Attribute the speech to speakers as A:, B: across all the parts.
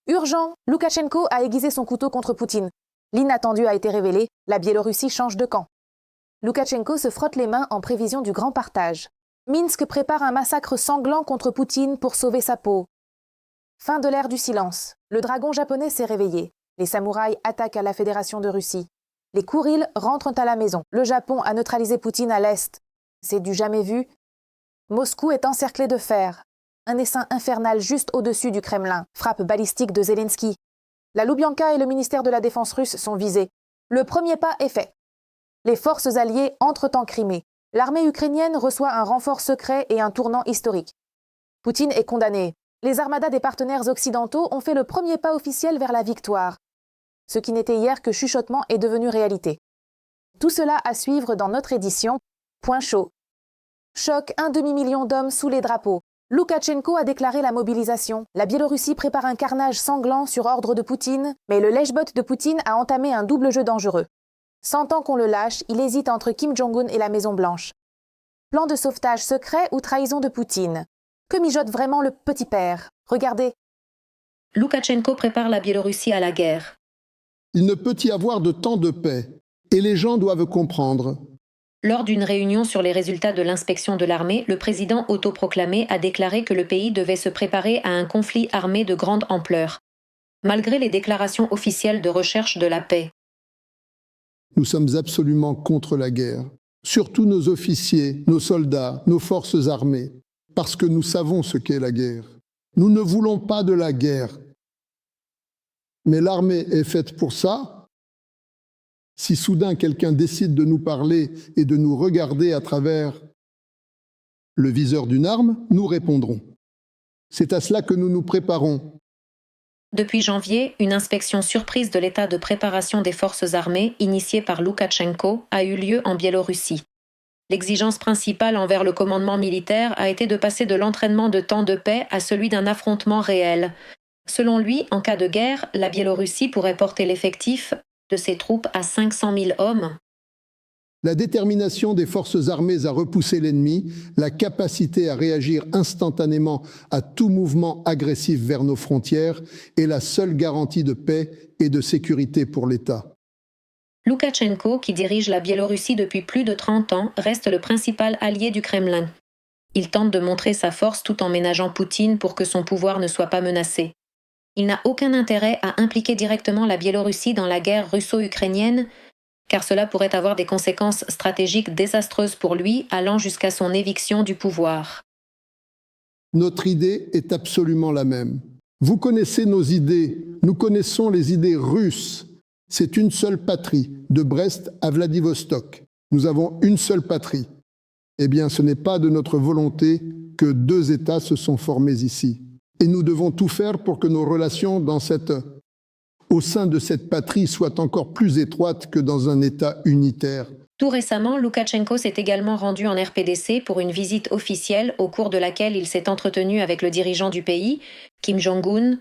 A: Urgent, Loukachenko a aiguisé son couteau contre Poutine. L'inattendu a été révélé, la Biélorussie change de camp. Loukachenko se frotte les mains en prévision du grand partage. Minsk prépare un massacre sanglant contre Poutine pour sauver sa peau. Fin de l'ère du silence. Le dragon japonais s'est réveillé. Les samouraïs attaquent à la Fédération de Russie. Les Kourils rentrent à la maison. Le Japon a neutralisé Poutine à l'est. C'est du jamais vu. Moscou est encerclé de fer. Un essaim infernal juste au-dessus du Kremlin. Frappe balistique de Zelensky. La Loubianka et le ministère de la Défense russe sont visés. Le premier pas est fait. Les forces alliées entrent en Crimée. L'armée ukrainienne reçoit un renfort secret et un tournant historique. Poutine est condamné. Les armadas des partenaires occidentaux ont fait le premier pas officiel vers la victoire. Ce qui n'était hier que chuchotement est devenu réalité. Tout cela à suivre dans notre édition Point chaud. Choc, 1 demi-million d'hommes sous les drapeaux. Loukachenko a déclaré la mobilisation. La Biélorussie prépare un carnage sanglant sur ordre de Poutine, mais le lèche-botte de Poutine a entamé un double jeu dangereux. Sentant qu'on le lâche, il hésite entre Kim Jong-un et la Maison-Blanche. Plan de sauvetage secret ou trahison de Poutine? Que mijote vraiment le petit père? Regardez.
B: Loukachenko prépare la Biélorussie à la guerre.
C: Il ne peut y avoir de temps de paix, et les gens doivent comprendre.
B: Lors d'une réunion sur les résultats de l'inspection de l'armée, le président autoproclamé a déclaré que le pays devait se préparer à un conflit armé de grande ampleur, malgré les déclarations officielles de recherche de la paix.
C: Nous sommes absolument contre la guerre, surtout nos officiers, nos soldats, nos forces armées, parce que nous savons ce qu'est la guerre. Nous ne voulons pas de la guerre. Mais l'armée est faite pour ça. Si soudain quelqu'un décide de nous parler et de nous regarder à travers le viseur d'une arme, nous répondrons. C'est à cela que nous nous préparons.
B: Depuis janvier, une inspection surprise de l'état de préparation des forces armées, initiée par Loukachenko, a eu lieu en Biélorussie. L'exigence principale envers le commandement militaire a été de passer de l'entraînement de temps de paix à celui d'un affrontement réel. Selon lui, en cas de guerre, la Biélorussie pourrait porter l'effectif de ses troupes à 500 000 hommes.
C: La détermination des forces armées à repousser l'ennemi, la capacité à réagir instantanément à tout mouvement agressif vers nos frontières est la seule garantie de paix et de sécurité pour l'État.
B: Loukachenko, qui dirige la Biélorussie depuis plus de 30 ans, reste le principal allié du Kremlin. Il tente de montrer sa force tout en ménageant Poutine pour que son pouvoir ne soit pas menacé. Il n'a aucun intérêt à impliquer directement la Biélorussie dans la guerre russo-ukrainienne, car cela pourrait avoir des conséquences stratégiques désastreuses pour lui, allant jusqu'à son éviction du pouvoir.
C: Notre idée est absolument la même. Vous connaissez nos idées, nous connaissons les idées russes. C'est une seule patrie, de Brest à Vladivostok. Nous avons une seule patrie. Eh bien, ce n'est pas de notre volonté que 2 États se sont formés ici. Et nous devons tout faire pour que nos relations au sein de cette patrie soient encore plus étroites que dans un État unitaire.
B: Tout récemment, Loukachenko s'est également rendu en RPDC pour une visite officielle au cours de laquelle il s'est entretenu avec le dirigeant du pays, Kim Jong-un.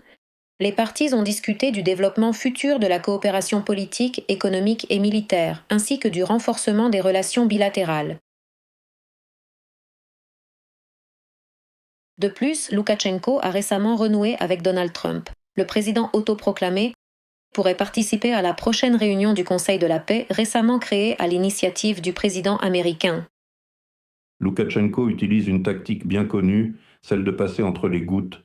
B: Les parties ont discuté du développement futur de la coopération politique, économique et militaire, ainsi que du renforcement des relations bilatérales. De plus, Loukachenko a récemment renoué avec Donald Trump. Le président autoproclamé pourrait participer à la prochaine réunion du Conseil de la paix récemment créée à l'initiative du président américain.
D: Loukachenko utilise une tactique bien connue, celle de passer entre les gouttes.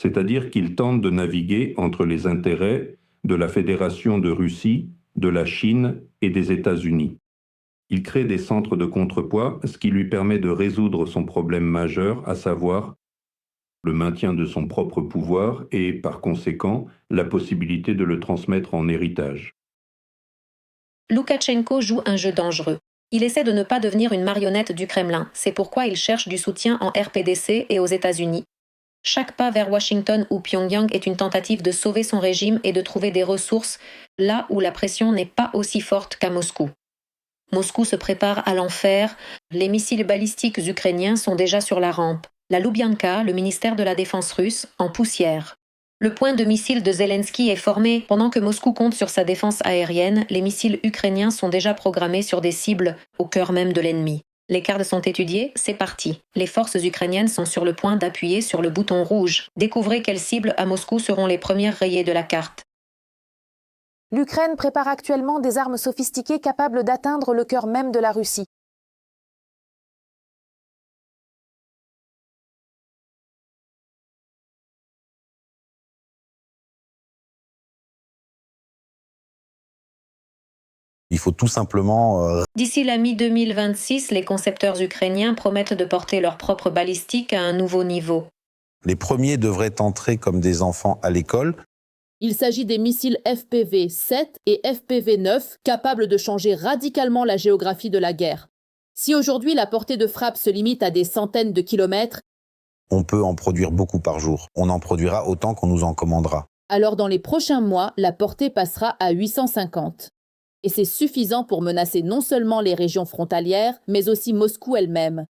D: C'est-à-dire qu'il tente de naviguer entre les intérêts de la Fédération de Russie, de la Chine et des États-Unis. Il crée des centres de contrepoids, ce qui lui permet de résoudre son problème majeur, à savoir le maintien de son propre pouvoir et, par conséquent, la possibilité de le transmettre en héritage.
B: Loukachenko joue un jeu dangereux. Il essaie de ne pas devenir une marionnette du Kremlin. C'est pourquoi il cherche du soutien en RPDC et aux États-Unis. Chaque pas vers Washington ou Pyongyang est une tentative de sauver son régime et de trouver des ressources là où la pression n'est pas aussi forte qu'à Moscou. Moscou se prépare à l'enfer, les missiles balistiques ukrainiens sont déjà sur la rampe. La Loubianka, le ministère de la Défense russe, en poussière. Le point de missiles de Zelensky est formé. Pendant que Moscou compte sur sa défense aérienne, les missiles ukrainiens sont déjà programmés sur des cibles au cœur même de l'ennemi. Les cartes sont étudiées, c'est parti. Les forces ukrainiennes sont sur le point d'appuyer sur le bouton rouge. Découvrez quelles cibles à Moscou seront les premières rayées de la carte.
A: L'Ukraine prépare actuellement des armes sophistiquées capables d'atteindre le cœur même de la Russie.
E: Il faut tout simplement...
B: D'ici la mi-2026, les concepteurs ukrainiens promettent de porter leurs propres balistiques à un nouveau niveau.
E: Les premiers devraient entrer comme des enfants à l'école.
F: Il s'agit des missiles FPV-7 et FPV-9 capables de changer radicalement la géographie de la guerre. Si aujourd'hui la portée de frappe se limite à des centaines de kilomètres,
E: On peut en produire beaucoup par jour. On en produira autant qu'on nous en commandera.
F: alors dans les prochains mois, la portée passera à 850. Et c'est suffisant pour menacer non seulement les régions frontalières, mais aussi Moscou elle-même.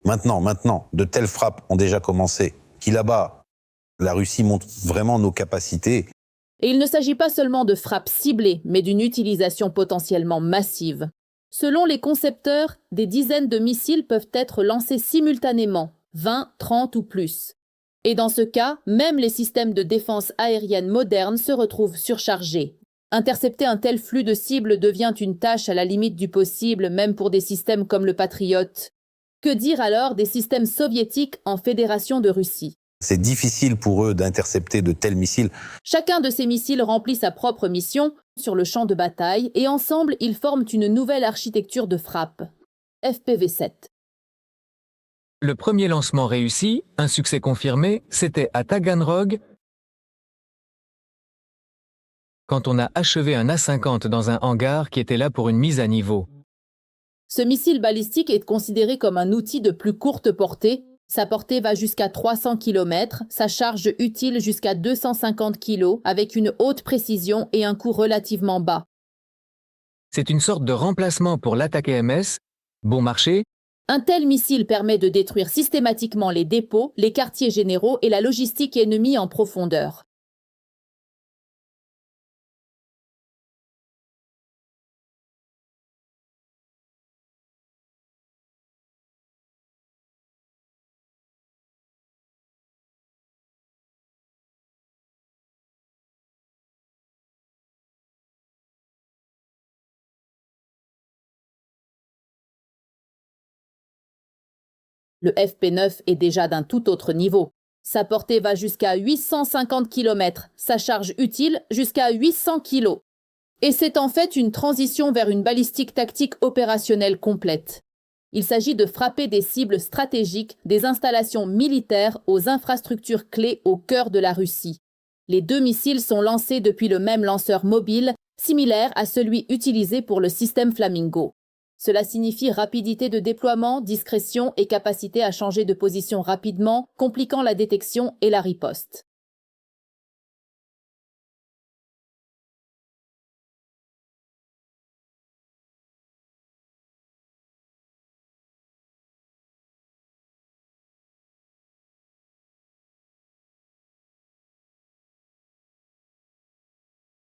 E: Maintenant, de telles frappes ont déjà commencé. Qui là-bas, la Russie montre vraiment nos capacités.
F: Et il ne s'agit pas seulement de frappes ciblées, mais d'une utilisation potentiellement massive. Selon les concepteurs, des dizaines de missiles peuvent être lancés simultanément, 20, 30 ou plus. Et dans ce cas, même les systèmes de défense aérienne modernes se retrouvent surchargés. Intercepter un tel flux de cibles devient une tâche à la limite du possible, même pour des systèmes comme le Patriot. Que dire alors des systèmes soviétiques en Fédération de Russie ?
E: C'est difficile pour eux d'intercepter de tels missiles.
F: Chacun de ces missiles remplit sa propre mission sur le champ de bataille et ensemble, ils forment une nouvelle architecture de frappe. FPV-7.
G: Le premier lancement réussi, un succès confirmé, c'était à Taganrog, quand on a achevé un A-50 dans un hangar qui était là pour une mise à niveau.
F: Ce missile balistique est considéré comme un outil de plus courte portée. Sa portée va jusqu'à 300 km, sa charge utile jusqu'à 250 kg, avec une haute précision et un coût relativement bas.
G: C'est une sorte de remplacement pour l'attaque AMS, bon marché.
F: Un tel missile permet de détruire systématiquement les dépôts, les quartiers généraux et la logistique ennemie en profondeur. Le FP9 est déjà d'un tout autre niveau. Sa portée va jusqu'à 850 km, sa charge utile jusqu'à 800 kg. Et c'est en fait une transition vers une balistique tactique opérationnelle complète. Il s'agit de frapper des cibles stratégiques, des installations militaires aux infrastructures clés au cœur de la Russie. Les deux missiles sont lancés depuis le même lanceur mobile, similaire à celui utilisé pour le système Flamingo. Cela signifie rapidité de déploiement, discrétion et capacité à changer de position rapidement, compliquant la détection et la riposte.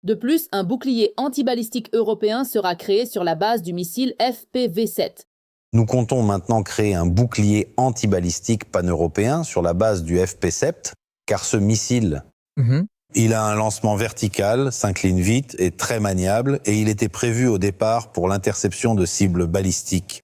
F: De plus, un bouclier antibalistique européen sera créé sur la base du missile FPV-7.
E: Nous comptons maintenant créer un bouclier antibalistique pan-européen sur la base du FP7, car ce missile, il a un lancement vertical, s'incline vite, est très maniable, et il était prévu au départ pour l'interception de cibles balistiques.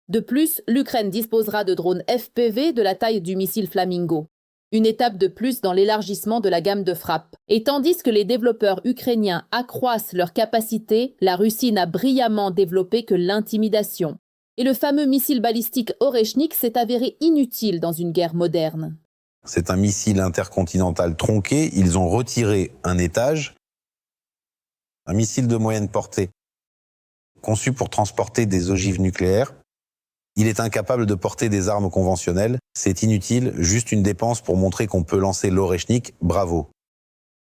F: De plus, l'Ukraine disposera de drones FPV de la taille du missile Flamingo. Une étape de plus dans l'élargissement de la gamme de frappe. Et tandis que les développeurs ukrainiens accroissent leurs capacités, la Russie n'a brillamment développé que l'intimidation. Et le fameux missile balistique Oreshnik s'est avéré inutile dans une guerre moderne.
E: C'est un missile intercontinental tronqué, ils ont retiré un étage, un missile de moyenne portée, conçu pour transporter des ogives nucléaires. Il est incapable de porter des armes conventionnelles. C'est inutile, juste une dépense pour montrer qu'on peut lancer l'Oreshnik, bravo.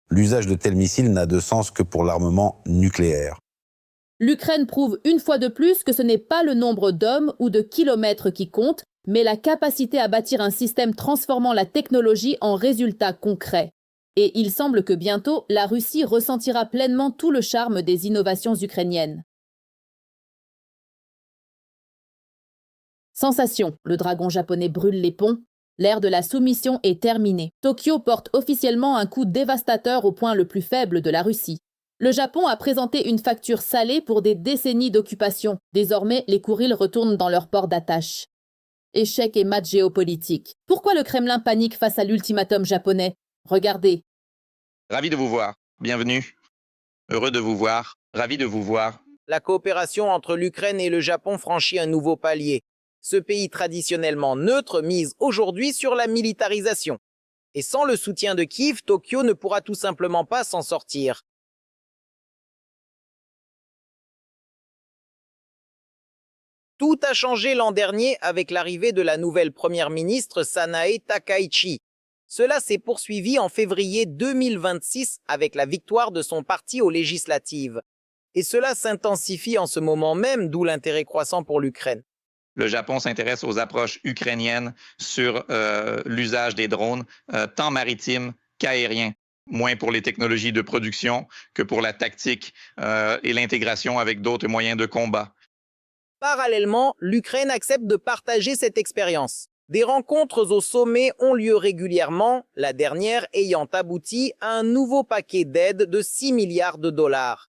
E: L'usage de tels missiles n'a de sens que pour l'armement nucléaire.
F: L'Ukraine prouve une fois de plus que ce n'est pas le nombre d'hommes ou de kilomètres qui compte, mais la capacité à bâtir un système transformant la technologie en résultats concrets. Et il semble que bientôt, la Russie ressentira pleinement tout le charme des innovations ukrainiennes. Sensation, le dragon japonais brûle les ponts. L'ère de la soumission est terminée. Tokyo porte officiellement un coup dévastateur au point le plus faible de la Russie. Le Japon a présenté une facture salée pour des décennies d'occupation. Désormais, les Kourils retournent dans leur port d'attache. Échec et match géopolitique. Pourquoi le Kremlin panique face à l'ultimatum japonais? Regardez.
H: Ravi de vous voir. Bienvenue. Heureux de vous voir. Ravi de vous voir.
I: La coopération entre l'Ukraine et le Japon franchit un nouveau palier. Ce pays traditionnellement neutre mise aujourd'hui sur la militarisation. Et sans le soutien de Kiev, Tokyo ne pourra tout simplement pas s'en sortir. Tout a changé l'an dernier avec l'arrivée de la nouvelle première ministre Sanae Takaichi. Cela s'est poursuivi en février 2026 avec la victoire de son parti aux législatives. Et cela s'intensifie en ce moment même, d'où l'intérêt croissant pour l'Ukraine.
H: Le Japon s'intéresse aux approches ukrainiennes sur l'usage des drones, tant maritimes qu'aériens. Moins pour les technologies de production que pour la tactique et l'intégration avec d'autres moyens de combat.
I: Parallèlement, l'Ukraine accepte de partager cette expérience. Des rencontres au sommet ont lieu régulièrement, la dernière ayant abouti à un nouveau paquet d'aide de 6 milliards de dollars.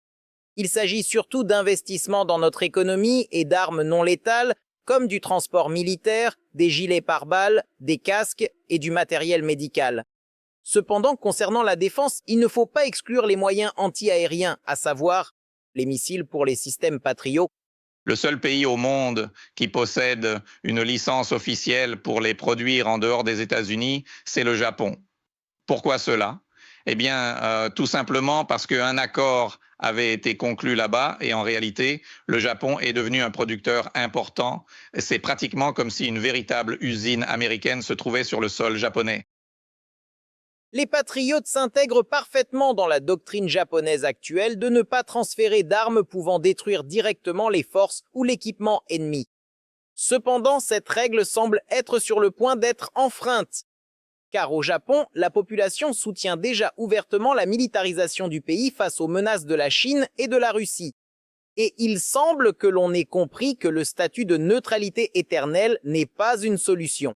I: Il s'agit surtout d'investissements dans notre économie et d'armes non létales, comme du transport militaire, des gilets pare-balles, des casques et du matériel médical. Cependant, concernant la défense, il ne faut pas exclure les moyens anti-aériens, à savoir les missiles pour les systèmes Patriot.
H: Le seul pays au monde qui possède une licence officielle pour les produire en dehors des États-Unis, c'est le Japon. Pourquoi cela? Eh bien, tout simplement parce qu'un accord avait été conclu là-bas et en réalité, le Japon est devenu un producteur important. C'est pratiquement comme si une véritable usine américaine se trouvait sur le sol japonais.
I: Les patriotes s'intègrent parfaitement dans la doctrine japonaise actuelle de ne pas transférer d'armes pouvant détruire directement les forces ou l'équipement ennemi. Cependant, cette règle semble être sur le point d'être enfreinte. Car au Japon, la population soutient déjà ouvertement la militarisation du pays face aux menaces de la Chine et de la Russie. Et il semble que l'on ait compris que le statut de neutralité éternelle n'est pas une solution.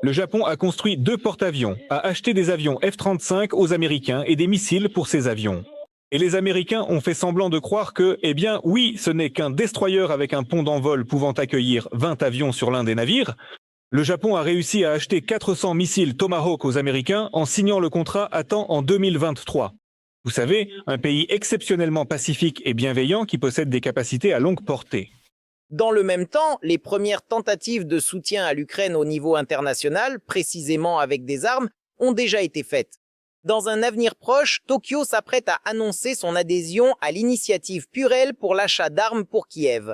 J: Le Japon a construit 2 porte-avions, a acheté des avions F-35 aux Américains et des missiles pour ces avions. Et les Américains ont fait semblant de croire que, eh bien, oui, ce n'est qu'un destroyer avec un pont d'envol pouvant accueillir 20 avions sur l'un des navires. Le Japon a réussi à acheter 400 missiles Tomahawk aux Américains en signant le contrat à temps en 2023. Vous savez, un pays exceptionnellement pacifique et bienveillant qui possède des capacités à longue portée.
I: Dans le même temps, les premières tentatives de soutien à l'Ukraine au niveau international, précisément avec des armes, ont déjà été faites. Dans un avenir proche, Tokyo s'apprête à annoncer son adhésion à l'initiative Purell pour l'achat d'armes pour Kiev.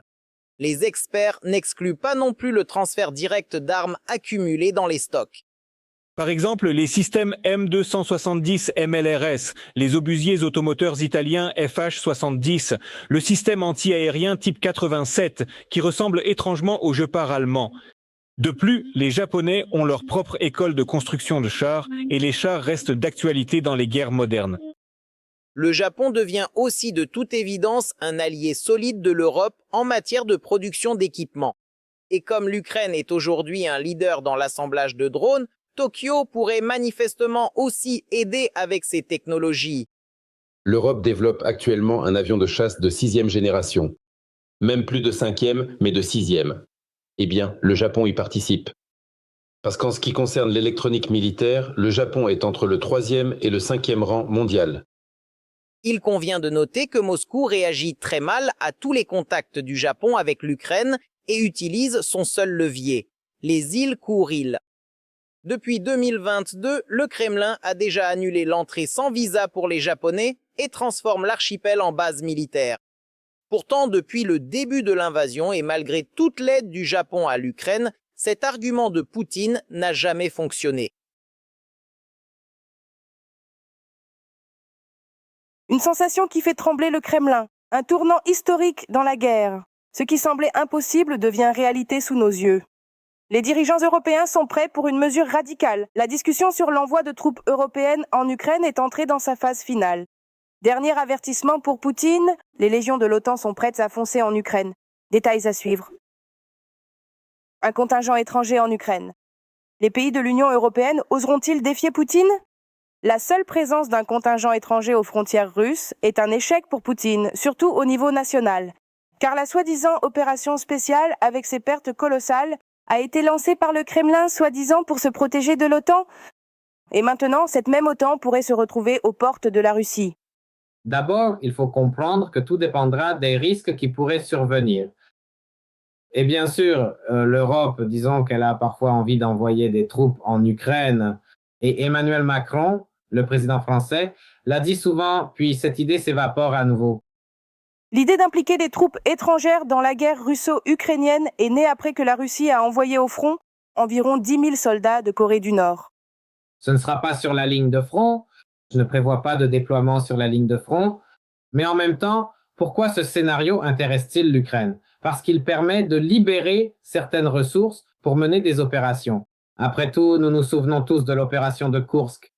I: Les experts n'excluent pas non plus le transfert direct d'armes accumulées dans les stocks.
J: Par exemple, les systèmes M270 MLRS, les obusiers automoteurs italiens FH-70, le système anti-aérien type 87, qui ressemble étrangement au Gepard allemand. De plus, les Japonais ont leur propre école de construction de chars et les chars restent d'actualité dans les guerres modernes.
I: Le Japon devient aussi de toute évidence un allié solide de l'Europe en matière de production d'équipements. Et comme l'Ukraine est aujourd'hui un leader dans l'assemblage de drones, Tokyo pourrait manifestement aussi aider avec ces technologies.
K: L'Europe développe actuellement un avion de chasse de 6e génération. Même plus de 5e, mais de 6e. Eh bien, le Japon y participe. Parce qu'en ce qui concerne l'électronique militaire, le Japon est entre le 3e et le 5e rang mondial.
I: Il convient de noter que Moscou réagit très mal à tous les contacts du Japon avec l'Ukraine et utilise son seul levier, les îles Kouril. Depuis 2022, le Kremlin a déjà annulé l'entrée sans visa pour les Japonais et transforme l'archipel en base militaire. Pourtant, depuis le début de l'invasion et malgré toute l'aide du Japon à l'Ukraine, cet argument de Poutine n'a jamais fonctionné.
L: Une sensation qui fait trembler le Kremlin, un tournant historique dans la guerre. Ce qui semblait impossible devient réalité sous nos yeux. Les dirigeants européens sont prêts pour une mesure radicale. La discussion sur l'envoi de troupes européennes en Ukraine est entrée dans sa phase finale. Dernier avertissement pour Poutine, les légions de l'OTAN sont prêtes à foncer en Ukraine. Détails à suivre. un contingent étranger en Ukraine. Les pays de l'Union européenne oseront-ils défier Poutine? La seule présence d'un contingent étranger aux frontières russes est un échec pour Poutine, surtout au niveau national. Car la soi-disant opération spéciale, avec ses pertes colossales, a été lancée par le Kremlin soi-disant pour se protéger de l'OTAN. Et maintenant, cette même OTAN pourrait se retrouver aux portes de la Russie.
M: D'abord, il faut comprendre que tout dépendra des risques qui pourraient survenir. Et bien sûr, l'Europe, disons qu'elle a parfois envie d'envoyer des troupes en Ukraine, et Emmanuel Macron, le président français, l'a dit souvent, puis cette idée s'évapore à nouveau.
L: L'idée d'impliquer des troupes étrangères dans la guerre russo-ukrainienne est née après que la Russie a envoyé au front environ 10 000 soldats de Corée du Nord.
M: Ce ne sera pas sur la ligne de front, je ne prévois pas de déploiement sur la ligne de front, mais en même temps, pourquoi ce scénario intéresse-t-il l'Ukraine? Parce qu'il permet de libérer certaines ressources pour mener des opérations. Après tout, nous nous souvenons tous de l'opération de Koursk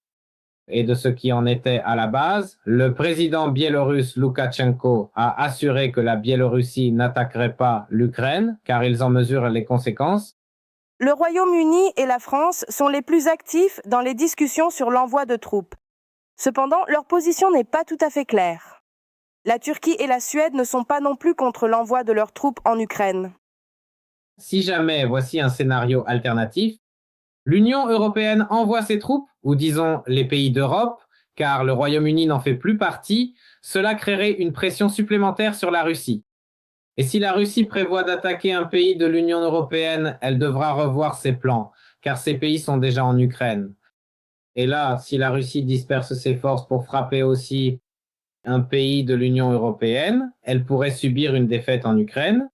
M: et de ce qui en était à la base. Le président biélorusse Loukachenko a assuré que la Biélorussie n'attaquerait pas l'Ukraine, car ils en mesurent les conséquences.
L: Le Royaume-Uni et la France sont les plus actifs dans les discussions sur l'envoi de troupes. Cependant, leur position n'est pas tout à fait claire. La Turquie et la Suède ne sont pas non plus contre l'envoi de leurs troupes en Ukraine.
M: Si jamais, voici un scénario alternatif, l'Union européenne envoie ses troupes, ou disons les pays d'Europe, car le Royaume-Uni n'en fait plus partie, cela créerait une pression supplémentaire sur la Russie. Et si la Russie prévoit d'attaquer un pays de l'Union européenne, elle devra revoir ses plans, car ces pays sont déjà en Ukraine. Et là, si la Russie disperse ses forces pour frapper aussi un pays de l'Union européenne, elle pourrait subir une défaite en Ukraine.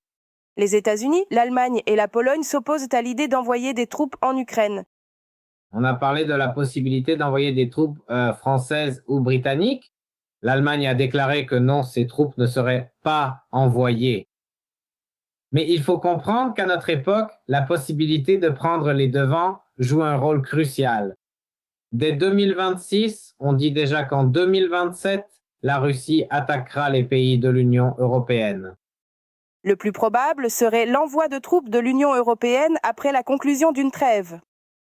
L: Les États-Unis, l'Allemagne et la Pologne s'opposent à l'idée d'envoyer des troupes en Ukraine.
M: On a parlé de la possibilité d'envoyer des troupes françaises ou britanniques. L'Allemagne a déclaré que non, ces troupes ne seraient pas envoyées. Mais il faut comprendre qu'à notre époque, la possibilité de prendre les devants joue un rôle crucial. Dès 2026, on dit déjà qu'en 2027, la Russie attaquera les pays de l'Union européenne.
L: Le plus probable serait l'envoi de troupes de l'Union européenne après la conclusion d'une trêve.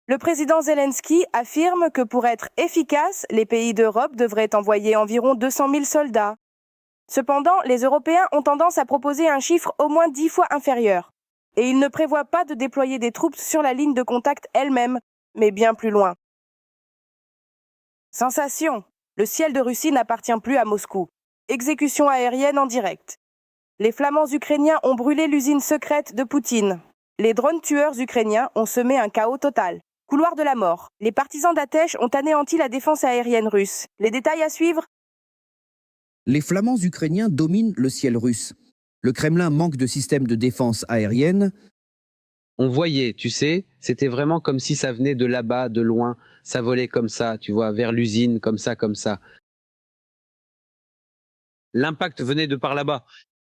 L: Le président Zelensky affirme que pour être efficace, les pays d'Europe devraient envoyer environ 200 000 soldats. Cependant, les Européens ont tendance à proposer un chiffre au moins 10 fois inférieur. Et ils ne prévoient pas de déployer des troupes sur la ligne de contact elle-même, mais bien plus loin. Sensation! Le ciel de Russie n'appartient plus à Moscou. Exécution aérienne en direct. Les flamands ukrainiens ont brûlé l'usine secrète de Poutine. Les drones tueurs ukrainiens ont semé un chaos total. Couloir de la mort. Les partisans d'Atesh ont anéanti la défense aérienne russe. Les détails à suivre?
N: Les flamands ukrainiens dominent le ciel russe. Le Kremlin manque de système de défense aérienne.
O: On voyait, tu sais, c'était vraiment comme si ça venait de là-bas, de loin. Ça volait comme ça, tu vois, vers l'usine, comme ça, comme ça. L'impact venait de par là-bas.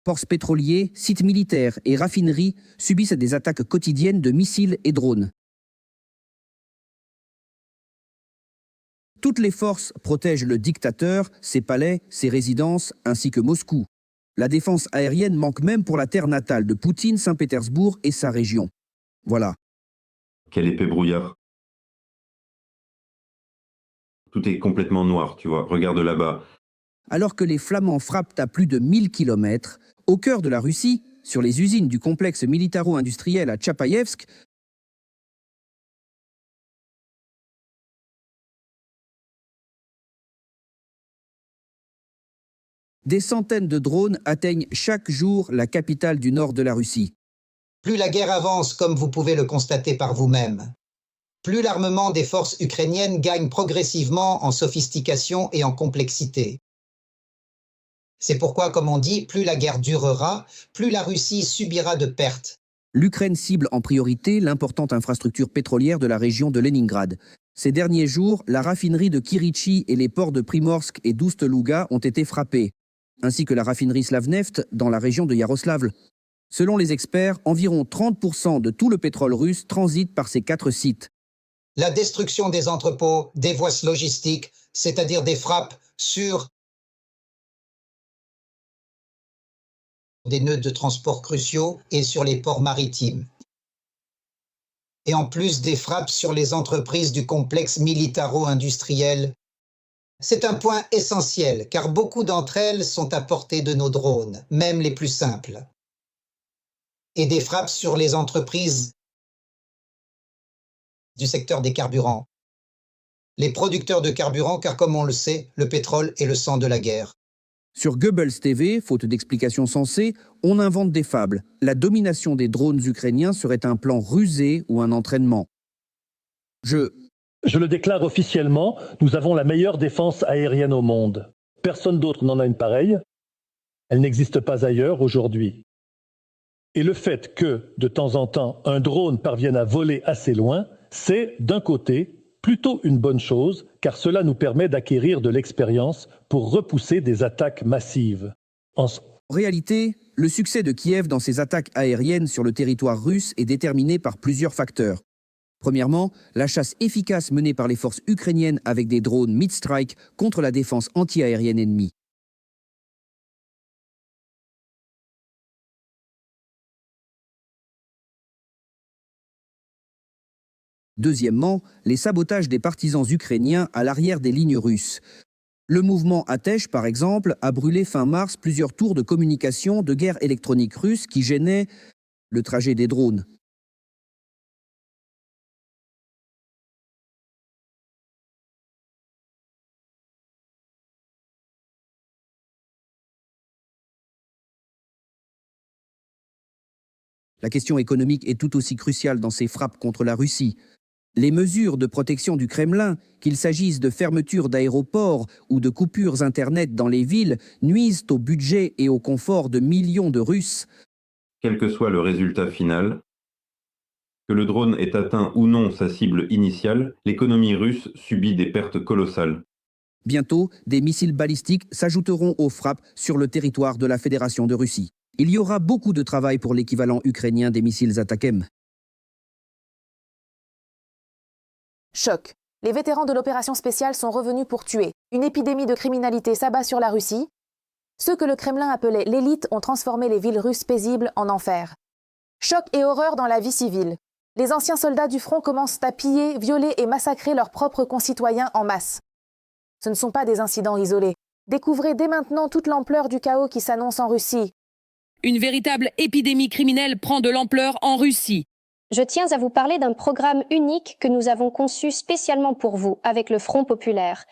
N: Ports pétroliers, sites militaires et raffineries subissent des attaques quotidiennes de missiles et drones. Toutes les forces protègent le dictateur, ses palais, ses résidences, ainsi que Moscou. La défense aérienne manque même pour la terre natale de Poutine, Saint-Pétersbourg et sa région. Voilà.
D: Quel épais brouillard. Tout est complètement noir, tu vois. Regarde là-bas.
N: Alors que les Flamands frappent à plus de 1000 km, au cœur de la Russie, sur les usines du complexe militaro-industriel à Tchapaïevsk, des centaines de drones atteignent chaque jour la capitale du nord de la Russie.
P: Plus la guerre avance, comme vous pouvez le constater par vous-même, plus l'armement des forces ukrainiennes gagne progressivement en sophistication et en complexité. C'est pourquoi, comme on dit, plus la guerre durera, plus la Russie subira de pertes.
N: L'Ukraine cible en priorité l'importante infrastructure pétrolière de la région de Leningrad. Ces derniers jours, la raffinerie de Kirichi et les ports de Primorsk et d'Oust-Luga ont été frappés, ainsi que la raffinerie Slavneft dans la région de Yaroslavl. Selon les experts, environ 30% de tout le pétrole russe transite par ces 4 sites.
P: La destruction des entrepôts, des voies logistiques, c'est-à-dire des frappes sur des nœuds de transport cruciaux et sur les ports maritimes. et en plus des frappes sur les entreprises du complexe militaro-industriel. C'est un point essentiel, car beaucoup d'entre elles sont à portée de nos drones, même les plus simples. Et des frappes sur les entreprises du secteur des carburants. Les producteurs de carburant, car comme on le sait, le pétrole est le sang de la guerre.
N: Sur Goebbels TV, faute d'explications sensées, on invente des fables. La domination des drones ukrainiens serait un plan rusé ou un entraînement.
Q: Je le déclare officiellement, nous avons la meilleure défense aérienne au monde. Personne d'autre n'en a une pareille. Elle n'existe pas ailleurs aujourd'hui. Et le fait que, de temps en temps, un drone parvienne à voler assez loin, c'est, d'un côté, plutôt une bonne chose, car cela nous permet d'acquérir de l'expérience pour repousser des attaques massives.
N: En réalité, le succès de Kiev dans ses attaques aériennes sur le territoire russe est déterminé par plusieurs facteurs. Premièrement, la chasse efficace menée par les forces ukrainiennes avec des drones mid-strike contre la défense anti-aérienne ennemie. Deuxièmement, les sabotages des partisans ukrainiens à l'arrière des lignes russes. Le mouvement Atesh, par exemple, a brûlé fin mars plusieurs tours de communication de guerre électronique russe qui gênaient le trajet des drones. La question économique est tout aussi cruciale dans ces frappes contre la Russie. Les mesures de protection du Kremlin, qu'il s'agisse de fermeture d'aéroports ou de coupures Internet dans les villes, nuisent au budget et au confort de millions de Russes.
D: Quel que soit le résultat final, que le drone ait atteint ou non sa cible initiale, l'économie russe subit des pertes colossales.
N: Bientôt, des missiles balistiques s'ajouteront aux frappes sur le territoire de la Fédération de Russie. Il y aura beaucoup de travail pour l'équivalent ukrainien des missiles Atakem.
A: Choc. Les vétérans de l'opération spéciale sont revenus pour tuer. Une épidémie de criminalité s'abat sur la Russie. Ceux que le Kremlin appelait l'élite ont transformé les villes russes paisibles en enfer. Choc et horreur dans la vie civile. Les anciens soldats du front commencent à piller, violer et massacrer leurs propres concitoyens en masse. Ce ne sont pas des incidents isolés. Découvrez dès maintenant toute l'ampleur du chaos qui s'annonce en Russie.
R: Une véritable épidémie criminelle prend de l'ampleur en Russie.
S: Je tiens à vous parler d'un programme unique que nous avons conçu spécialement pour vous, avec le Front populaire.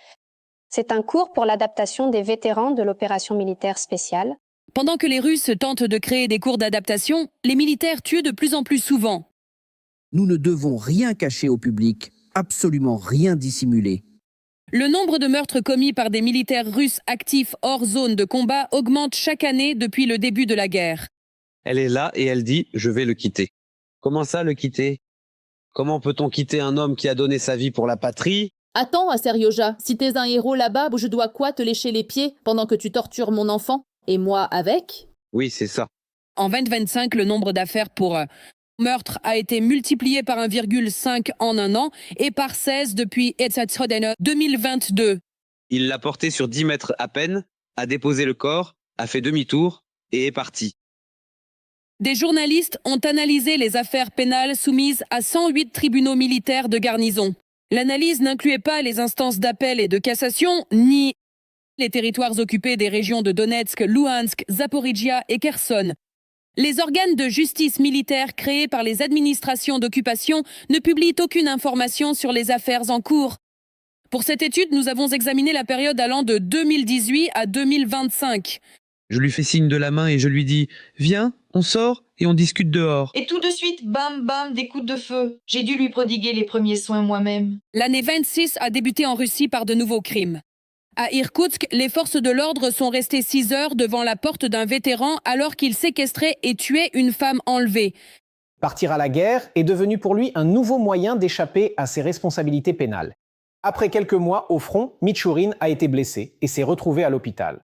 S: C'est un cours pour l'adaptation des vétérans de l'opération militaire spéciale.
R: Pendant que les Russes tentent de créer des cours d'adaptation, les militaires tuent de plus en plus souvent.
N: Nous ne devons rien cacher au public, absolument rien dissimuler.
R: Le nombre de meurtres commis par des militaires russes actifs hors zone de combat augmente chaque année depuis le début de la guerre.
O: Elle est là et elle dit « je vais le quitter ». Comment ça, le quitter? Comment peut-on quitter un homme qui a donné sa vie pour la patrie?
F: Attends, Aserioja, si t'es un héros là-bas, je dois quoi te lécher les pieds pendant que tu tortures mon enfant? Et moi avec?
O: Oui, c'est ça.
R: En 2025, le nombre d'affaires pour meurtre a été multiplié par 1,5 en un an et par 16 depuis 2022.
O: Il l'a porté sur 10 mètres à peine, a déposé le corps, a fait demi-tour et est parti.
R: Des journalistes ont analysé les affaires pénales soumises à 108 tribunaux militaires de garnison. L'analyse n'incluait pas les instances d'appel et de cassation, ni les territoires occupés des régions de Donetsk, Louhansk, Zaporijia et Kherson. Les organes de justice militaire créés par les administrations d'occupation ne publient aucune information sur les affaires en cours. Pour cette étude, nous avons examiné la période allant de 2018 à 2025.
O: Je lui fais signe de la main et je lui dis « Viens, on sort et on discute dehors ».
T: Et tout de suite, bam bam, des coups de feu. J'ai dû lui prodiguer les premiers soins moi-même.
R: L'année 26 a débuté en Russie par de nouveaux crimes. À Irkoutsk, les forces de l'ordre sont restées 6 heures devant la porte d'un vétéran alors qu'il séquestrait et tuait une femme enlevée.
U: Partir à la guerre est devenu pour lui un nouveau moyen d'échapper à ses responsabilités pénales. Après quelques mois au front, Michourine a été blessé et s'est retrouvé à l'hôpital.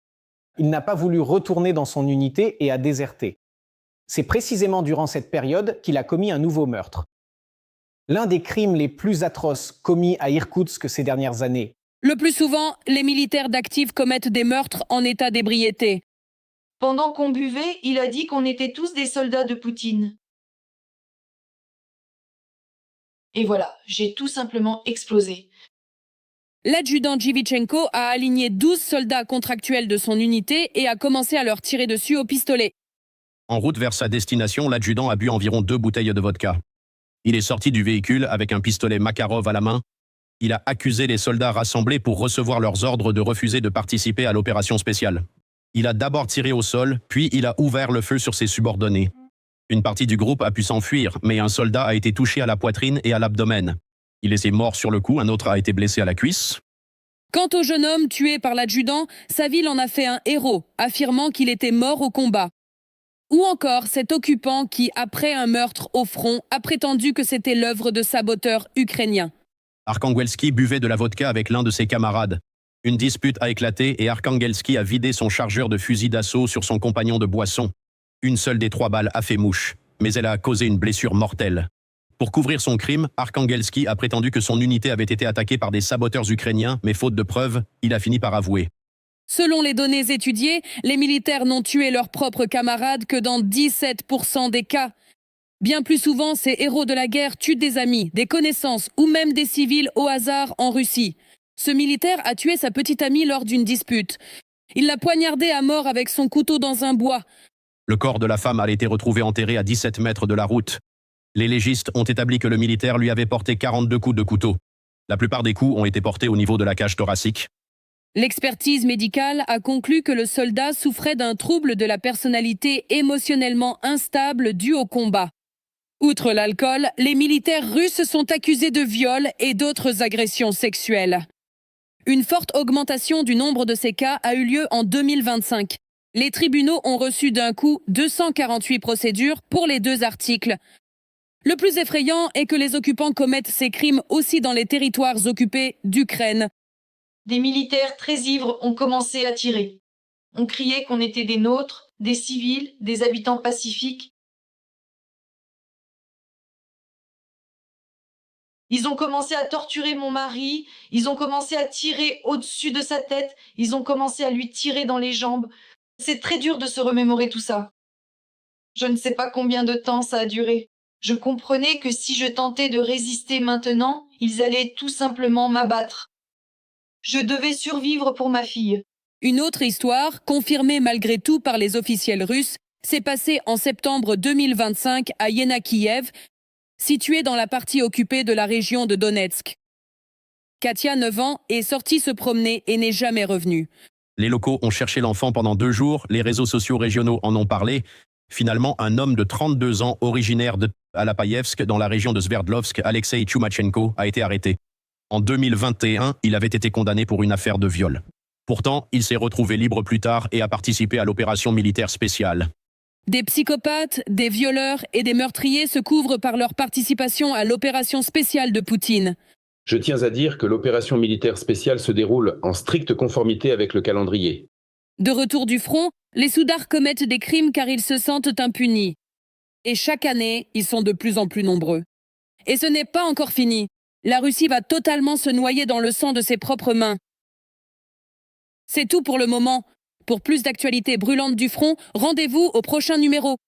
U: Il n'a pas voulu retourner dans son unité et a déserté. C'est précisément durant cette période qu'il a commis un nouveau meurtre. L'un des crimes les plus atroces commis à Irkoutsk ces dernières années.
R: Le plus souvent, les militaires d'actifs commettent des meurtres en état d'ébriété.
T: Pendant qu'on buvait, il a dit qu'on était tous des soldats de Poutine. Et voilà, j'ai tout simplement explosé.
R: L'adjudant Jivichenko a aligné 12 soldats contractuels de son unité et a commencé à leur tirer dessus au pistolet.
C: En route vers sa destination, l'adjudant a bu environ 2 bouteilles de vodka. Il est sorti du véhicule avec un pistolet Makarov à la main. Il a accusé les soldats rassemblés pour recevoir leurs ordres de refuser de participer à l'opération spéciale. Il a d'abord tiré au sol, puis il a ouvert le feu sur ses subordonnés. Une partie du groupe a pu s'enfuir, mais un soldat a été touché à la poitrine et à l'abdomen. Il est mort sur le coup, un autre a été blessé à la cuisse.
R: Quant au jeune homme tué par l'adjudant, sa ville en a fait un héros, affirmant qu'il était mort au combat. Ou encore cet occupant qui, après un meurtre au front, a prétendu que c'était l'œuvre de saboteurs ukrainiens.
C: Arkhangelski buvait de la vodka avec l'un de ses camarades. Une dispute a éclaté et Arkhangelski a vidé son chargeur de fusil d'assaut sur son compagnon de boisson. Une seule des 3 balles a fait mouche, mais elle a causé une blessure mortelle. Pour couvrir son crime, Arkhangelski a prétendu que son unité avait été attaquée par des saboteurs ukrainiens, mais faute de preuves, il a fini par avouer.
R: Selon les données étudiées, les militaires n'ont tué leurs propres camarades que dans 17% des cas. Bien plus souvent, ces héros de la guerre tuent des amis, des connaissances ou même des civils au hasard en Russie. Ce militaire a tué sa petite amie lors d'une dispute. Il l'a poignardée à mort avec son couteau dans un bois.
C: Le corps de la femme a été retrouvé enterré à 17 mètres de la route. Les légistes ont établi que le militaire lui avait porté 42 coups de couteau. La plupart des coups ont été portés au niveau de la cage thoracique.
R: L'expertise médicale a conclu que le soldat souffrait d'un trouble de la personnalité émotionnellement instable dû au combat. Outre l'alcool, les militaires russes sont accusés de viol et d'autres agressions sexuelles. Une forte augmentation du nombre de ces cas a eu lieu en 2025. Les tribunaux ont reçu d'un coup 248 procédures pour les 2 articles. Le plus effrayant est que les occupants commettent ces crimes aussi dans les territoires occupés d'Ukraine.
T: Des militaires très ivres ont commencé à tirer. On criait qu'on était des nôtres, des civils, des habitants pacifiques. Ils ont commencé à torturer mon mari, ils ont commencé à tirer au-dessus de sa tête, ils ont commencé à lui tirer dans les jambes. C'est très dur de se remémorer tout ça. Je ne sais pas combien de temps ça a duré. Je comprenais que si je tentais de résister maintenant, ils allaient tout simplement m'abattre. Je devais survivre pour ma fille.
R: Une autre histoire, confirmée malgré tout par les officiels russes, s'est passée en septembre 2025 à Yenakiev, située dans la partie occupée de la région de Donetsk. Katia, 9 ans, est sortie se promener et n'est jamais revenue.
C: Les locaux ont cherché l'enfant pendant 2 jours, les réseaux sociaux régionaux en ont parlé. Finalement, un homme de 32 ans, originaire de Alapayevsk, dans la région de Sverdlovsk, Alexei Tchoumachenko, a été arrêté. En 2021, il avait été condamné pour une affaire de viol. Pourtant, il s'est retrouvé libre plus tard et a participé à l'opération militaire spéciale.
R: Des psychopathes, des violeurs et des meurtriers se couvrent par leur participation à l'opération spéciale de Poutine.
K: Je tiens à dire que l'opération militaire spéciale se déroule en stricte conformité avec le calendrier.
R: De retour du front, les Soudards commettent des crimes car ils se sentent impunis. Et chaque année, ils sont de plus en plus nombreux. Et ce n'est pas encore fini. La Russie va totalement se noyer dans le sang de ses propres mains. C'est tout pour le moment. Pour plus d'actualités brûlantes du front, rendez-vous au prochain numéro.